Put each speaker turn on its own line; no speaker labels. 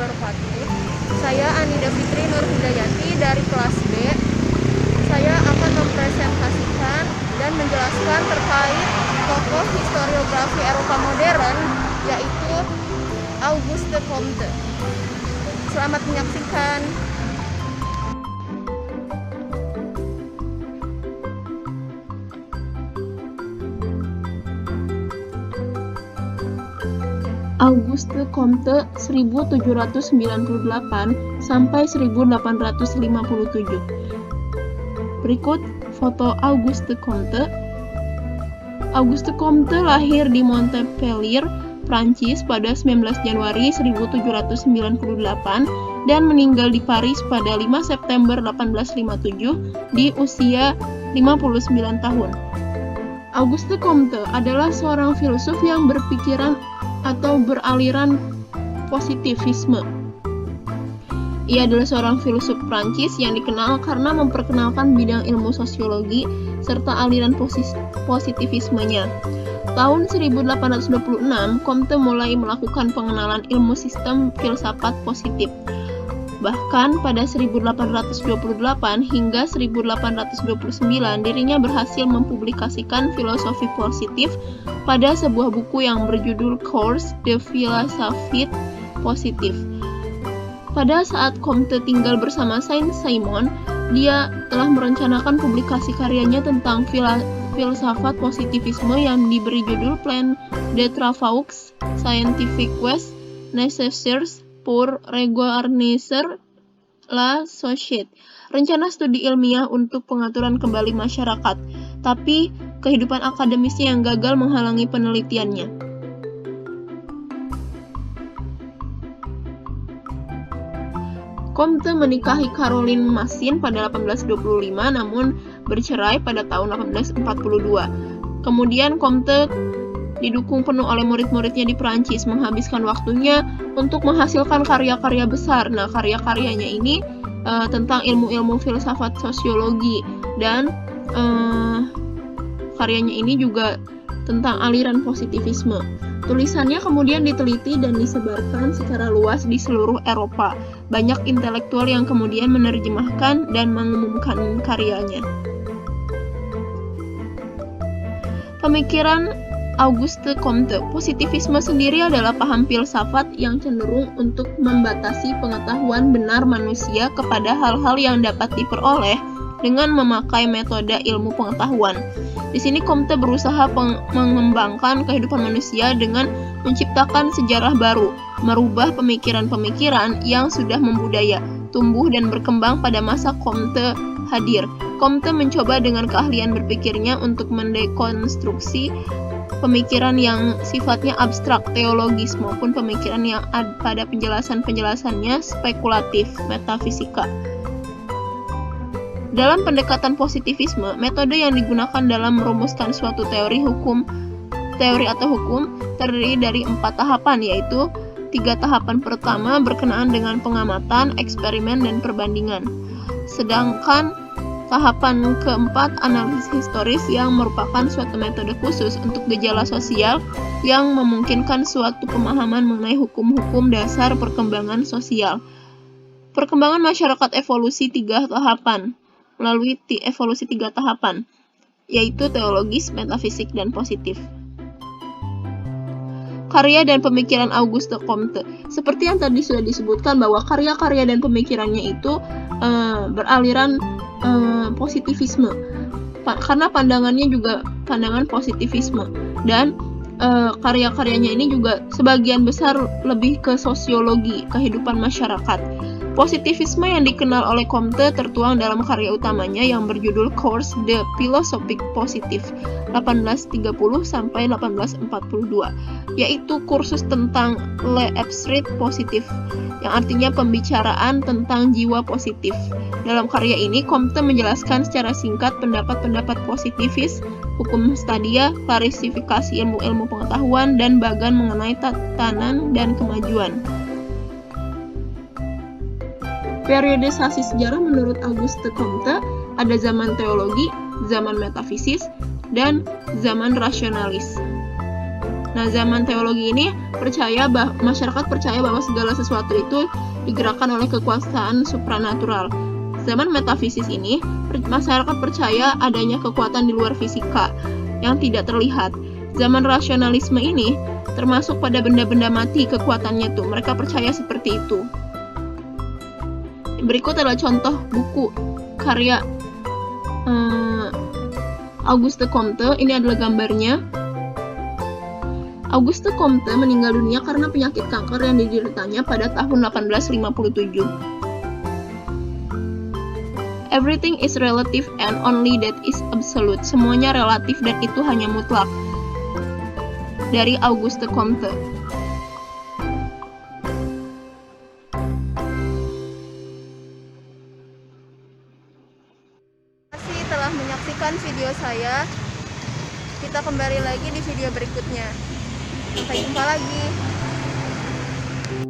wabarakatuh. Saya Anida Fitri Nur Hidayati dari kelas B. Saya akan mempresentasikan dan menjelaskan terkait tokoh historiografi Eropa modern, yaitu Auguste Comte. Selamat menyaksikan.
Auguste Comte 1798 sampai 1857. Berikut foto Auguste Comte. Auguste Comte lahir di Montpellier, Prancis pada 19 Januari 1798 dan meninggal di Paris pada 5 September 1857 di usia 59 tahun. Auguste Comte adalah seorang filsuf yang berpikiran atau beraliran positivisme. Ia adalah seorang filsuf Prancis yang dikenal karena memperkenalkan bidang ilmu sosiologi serta aliran positivismenya. Tahun 1826, Comte mulai melakukan pengenalan ilmu sistem filsafat positif. Bahkan pada 1828 hingga 1829 dirinya berhasil mempublikasikan filosofi positif pada sebuah buku yang berjudul Cours de Philosophie Positive. Pada saat Comte tinggal bersama Saint-Simon, dia telah merencanakan publikasi karyanya tentang filsafat positivisme yang diberi judul Plan de Travaux Scientifiques Nécessaires pour Reorganiser la Société, rencana studi ilmiah untuk pengaturan kembali masyarakat, tapi kehidupan akademisnya yang gagal menghalangi penelitiannya. Comte menikahi Caroline Massin pada 1825, namun bercerai pada tahun 1842. Kemudian Comte didukung penuh oleh murid-muridnya di Prancis, menghabiskan waktunya untuk menghasilkan karya-karya besar. Nah, karya-karyanya ini tentang ilmu-ilmu filsafat sosiologi, dan karyanya ini juga tentang aliran positivisme. Tulisannya kemudian diteliti dan disebarkan secara luas di seluruh Eropa. Banyak intelektual yang kemudian menerjemahkan dan mengumumkan karyanya. Pemikiran Auguste Comte. Positivisme sendiri adalah paham filsafat yang cenderung untuk membatasi pengetahuan benar manusia kepada hal-hal yang dapat diperoleh dengan memakai metode ilmu pengetahuan. Di sini Comte berusaha mengembangkan kehidupan manusia dengan menciptakan sejarah baru, merubah pemikiran-pemikiran yang sudah membudaya, tumbuh dan berkembang pada masa Comte hadir. Comte mencoba dengan keahlian berpikirnya untuk mendekonstruksi pemikiran yang sifatnya abstrak, teologis, maupun pemikiran yang pada penjelasan-penjelasannya spekulatif, metafisika. Dalam pendekatan positivisme, metode yang digunakan dalam merumuskan suatu teori atau hukum terdiri dari 4 tahapan, yaitu 3 tahapan pertama berkenaan dengan pengamatan, eksperimen, dan perbandingan. Sedangkan tahapan keempat analisis historis yang merupakan suatu metode khusus untuk gejala sosial yang memungkinkan suatu pemahaman mengenai hukum-hukum dasar perkembangan sosial. Perkembangan masyarakat evolusi 3 tahapan, melalui evolusi 3 tahapan, yaitu teologis, metafisik, dan positif. Karya dan pemikiran Auguste Comte. Seperti yang tadi sudah disebutkan bahwa karya-karya dan pemikirannya itu beraliran positivisme, karena pandangannya juga pandangan positivisme, dan karya-karyanya ini juga sebagian besar lebih ke sosiologi kehidupan masyarakat. Positivisme yang dikenal oleh Comte tertuang dalam karya utamanya yang berjudul Cours de Philosophie Positive 1830 sampai 1842, yaitu kursus tentang l'esprit positif, yang artinya pembicaraan tentang jiwa positif. Dalam karya ini, Comte menjelaskan secara singkat pendapat-pendapat positivis, hukum stadia, klasifikasi ilmu-ilmu pengetahuan, dan bagan mengenai tatanan dan kemajuan. Periodisasi sejarah menurut Auguste Comte ada zaman teologi, zaman metafisis, dan zaman rasionalis. Nah, zaman teologi ini masyarakat percaya bahwa segala sesuatu itu digerakkan oleh kekuasaan supranatural. Zaman metafisis ini, masyarakat percaya adanya kekuatan di luar fisika yang tidak terlihat. Zaman rasionalisme ini termasuk pada benda-benda mati kekuatannya tuh. Mereka percaya seperti itu. Berikut adalah contoh buku karya Auguste Comte. Ini adalah gambarnya. Auguste Comte meninggal dunia karena penyakit kanker yang dideritanya pada tahun 1857. Everything is relative and only that is absolute. Semuanya relatif dan itu hanya mutlak. Dari Auguste Comte.
Terima kasih telah menyaksikan video saya. Kita kembali lagi di video berikutnya. Sampai jumpa lagi.